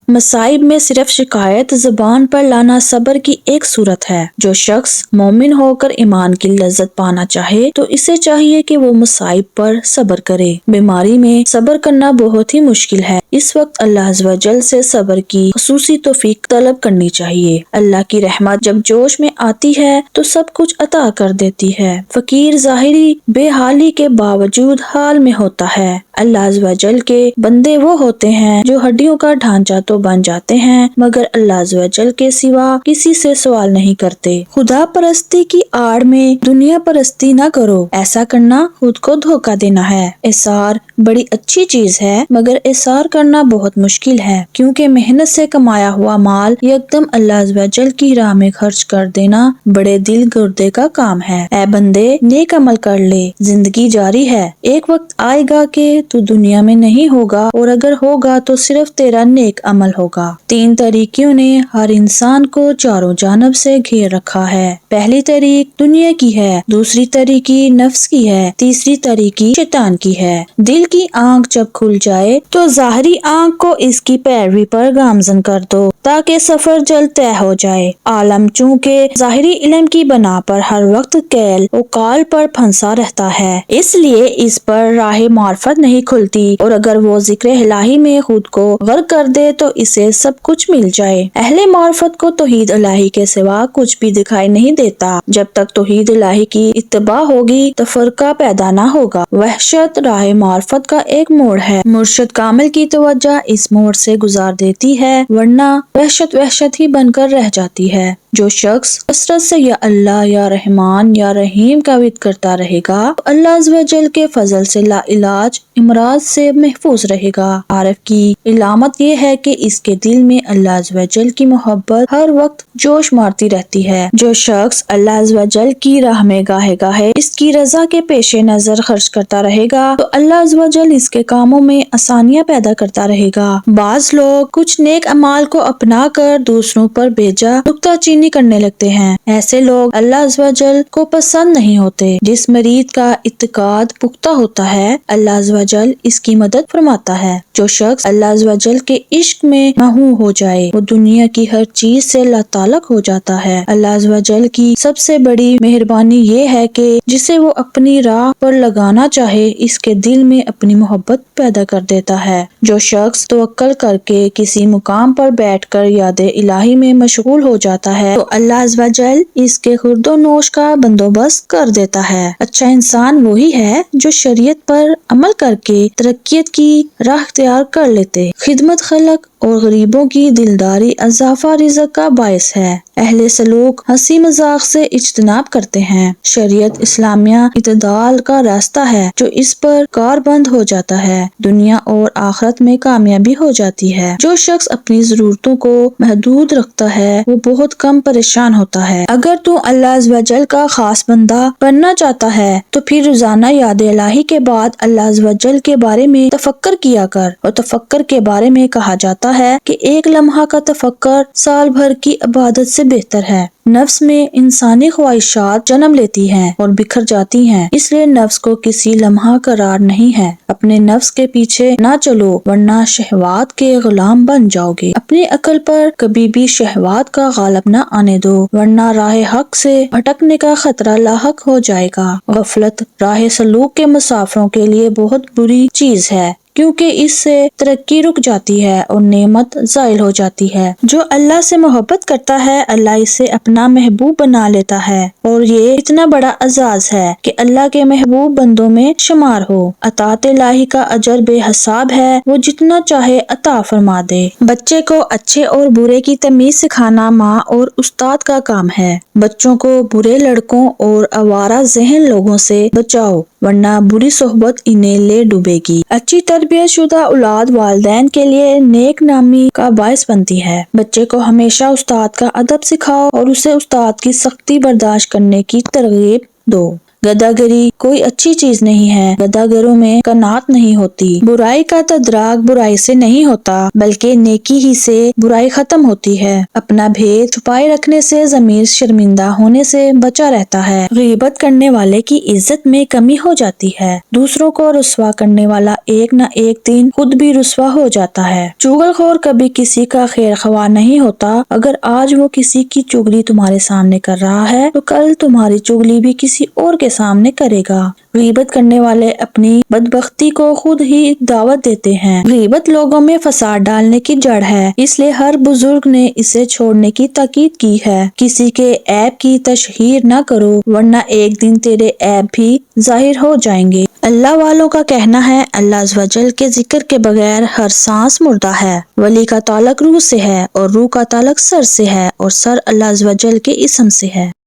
مصائب میں صرف شکایت زبان پر لانا صبر کی ایک صورت ہے۔ جو شخص مومن ہو کر ایمان کی لذت پانا چاہے تو اسے چاہیے کہ وہ مصائب پر صبر کرے۔ بیماری میں صبر کرنا بہت ہی مشکل ہے، اس وقت اللہ عز و جل سے صبر کی خصوصی توفیق طلب کرنی چاہیے۔ اللہ کی رحمت جب جوش میں آتی ہے تو سب کچھ عطا کر دیتی ہے۔ فقیر ظاہری بے حالی کے باوجود حال میں ہوتا ہے۔ اللہ عز و جل کے بندے وہ ہوتے ہیں جو ہڈیوں کا ڈھانچہ تو بن جاتے ہیں مگر اللہ عز و جل کے سوا کسی سے سوال نہیں کرتے۔ خدا پرستی کی آڑ میں دنیا پرستی نہ کرو، ایسا کرنا خود کو دھوکہ دینا ہے۔ اثار بڑی اچھی چیز ہے مگر اثار کرنا بہت مشکل ہے، کیونکہ محنت سے کمایا ہوا مال یکدم اللہ عز و جل کی راہ میں خرچ کر دینا بڑے دل گردے کا کام ہے۔ اے بندے، نیک عمل کر لے، زندگی جاری ہے، ایک وقت آئے گا کہ تو دنیا میں نہیں ہوگا، اور اگر ہوگا تو صرف تیرا نیک عمل ہوگا۔ تین طریقوں نے ہر انسان کو چاروں جانب سے گھیر رکھا ہے۔ پہلی طریق دنیا کی ہے، دوسری طریقی نفس کی ہے، تیسری طریقی شیطان کی ہے۔ دل کی آنکھ جب کھل جائے تو ظاہری آنکھ کو اس کی پیروی پر گامزن کر دو تاکہ سفر جلد طے ہو جائے۔ عالم چونکہ ظاہری علم کی بنا پر ہر وقت کیل و قال پر پھنسا رہتا ہے، اس لیے اس پر راہ معرفت نہیں کھلتی، اور اگر وہ ذکر الہی میں خود کو غرق کر دے تو اسے سب کچھ مل جائے۔ اہل معرفت کو توحید الہی کے سوا کچھ بھی دکھائی نہیں دیتا۔ جب تک توحید الہی کی اتباع ہوگی تو فرقہ پیدا نہ ہوگا۔ وحشت راہ معرفت کا ایک موڑ ہے، مرشد کامل کی توجہ اس موڑ سے گزار دیتی ہے، ورنہ وحشت وحشت ہی بن کر رہ جاتی ہے۔ جو شخص کثرت سے یا اللہ یا رحمان یا رحیم کا ورد کرتا رہے گا تو اللہ عز و جل کے فضل سے لا علاج امراض سے محفوظ رہے گا۔ عارف کی علامت یہ ہے کہ اس کے دل میں اللہ عز و جل کی محبت ہر وقت جوش مارتی رہتی ہے۔ جو شخص اللہ عز و جل کی راہ میں گاہے گاہے اس کی رضا کے پیش نظر خرچ کرتا رہے گا تو اللہ عز و جل اس کے کاموں میں آسانیاں پیدا کرتا رہے گا۔ بعض لوگ کچھ نیک اعمال کو اپنا کر دوسروں پر بھیجا نکتہ چینی کرنے لگتے ہیں۔ ایسے لوگ اللہ عز و جل کو پسند نہیں ہوتے۔ جس مرید کا اعتقاد پختہ ہوتا ہے اللہ عز و جل اس کی مدد فرماتا ہے۔ جو شخص اللہ عز و جل کے عشق میں مہو ہو جائے وہ دنیا کی ہر چیز سے لاتعلق ہو جاتا ہے۔ اللہ عز و جل کی سب سے بڑی مہربانی یہ ہے کہ جسے وہ اپنی راہ پر لگانا چاہے اس کے دل میں اپنی محبت پیدا کر دیتا ہے۔ جو شخص توکل کر کے کسی مقام پر بیٹھ کر یاد الہی میں مشغول ہو جاتا ہے تو اللہ عز و جل اس کے خورد و نوش کا بندوبست کر دیتا ہے۔ اچھا انسان وہی ہے جو شریعت پر عمل کر کے ترقیت کی راہ اختیار کر لیتے۔ خدمت خلق اور غریبوں کی دلداری اضافہ رزق کا باعث ہے۔ اہل سلوک ہنسی مذاق سے اجتناب کرتے ہیں۔ شریعت اسلامیہ اعتدال کا راستہ ہے، جو اس پر کاربند ہو جاتا ہے دنیا اور آخرت میں کامیابی ہو جاتی ہے۔ جو شخص اپنی ضرورتوں کو محدود رکھتا ہے وہ بہت کم پریشان ہوتا ہے۔ اگر تو اللہ عز و جل کا خاص بندہ بننا چاہتا ہے تو پھر روزانہ یاد الہی کے بعد اللہ عز و جل کے بارے میں تفکر کیا کر، اور تفکر کے بارے میں کہا جاتا ہے کہ ایک لمحہ کا تفکر سال بھر کی عبادت سے بہتر ہے۔ نفس میں انسانی خواہشات جنم لیتی ہیں اور بکھر جاتی ہیں، اس لیے نفس کو کسی لمحہ قرار نہیں ہے۔ اپنے نفس کے پیچھے نہ چلو ورنہ شہوات کے غلام بن جاؤ گے۔ اپنی عقل پر کبھی بھی شہوات کا غالب نہ آنے دو ورنہ راہ حق سے بھٹکنے کا خطرہ لاحق ہو جائے گا۔ غفلت راہ سلوک کے مسافروں کے لیے بہت بری چیز ہے، کیونکہ اس سے ترقی رک جاتی ہے اور نعمت زائل ہو جاتی ہے۔ جو اللہ سے محبت کرتا ہے اللہ اسے اپنا محبوب بنا لیتا ہے، اور یہ اتنا بڑا اعزاز ہے کہ اللہ کے محبوب بندوں میں شمار ہو۔ اطاعت الہی کا اجر بے حساب ہے، وہ جتنا چاہے عطا فرما دے۔ بچے کو اچھے اور برے کی تمیز سکھانا ماں اور استاد کا کام ہے۔ بچوں کو برے لڑکوں اور آوارہ ذہن لوگوں سے بچاؤ ورنہ بری صحبت انہیں لے ڈوبے گی۔ اچھی تربیت شدہ اولاد والدین کے لیے نیک نامی کا باعث بنتی ہے۔ بچے کو ہمیشہ استاد کا ادب سکھاؤ اور اسے استاد کی سختی برداشت کرنے کی ترغیب دو۔ گداگری کوئی اچھی چیز نہیں ہے، گداگروں میں قناعت نہیں ہوتی۔ برائی کا تدراک برائی سے نہیں ہوتا بلکہ نیکی ہی سے برائی ختم ہوتی ہے۔ اپنا بھید چھپائے رکھنے سے ضمیر شرمندہ ہونے سے بچا رہتا ہے۔ غیبت کرنے والے کی عزت میں کمی ہو جاتی ہے۔ دوسروں کو رسوا کرنے والا ایک نہ ایک دن خود بھی رسوا ہو جاتا ہے۔ چغل خور کبھی کسی کا خیر خواہ نہیں ہوتا۔ اگر آج وہ کسی کی چغلی تمہارے سامنے کر رہا ہے تو کل تمہاری چغلی بھی کسی اور کے سامنے کرے گا۔ غیبت کرنے والے اپنی بدبختی کو خود ہی دعوت دیتے ہیں۔ غیبت لوگوں میں فساد ڈالنے کی جڑ ہے، اس لیے ہر بزرگ نے اسے چھوڑنے کی تاکید کی ہے۔ کسی کے عیب کی تشہیر نہ کرو ورنہ ایک دن تیرے عیب بھی ظاہر ہو جائیں گے۔ اللہ والوں کا کہنا ہے اللہ عز و جل کے ذکر کے بغیر ہر سانس مردہ ہے۔ ولی کا تعلق روح سے ہے اور روح کا تعلق سر سے ہے اور سر اللہ عز و جل کے اسم سے ہے۔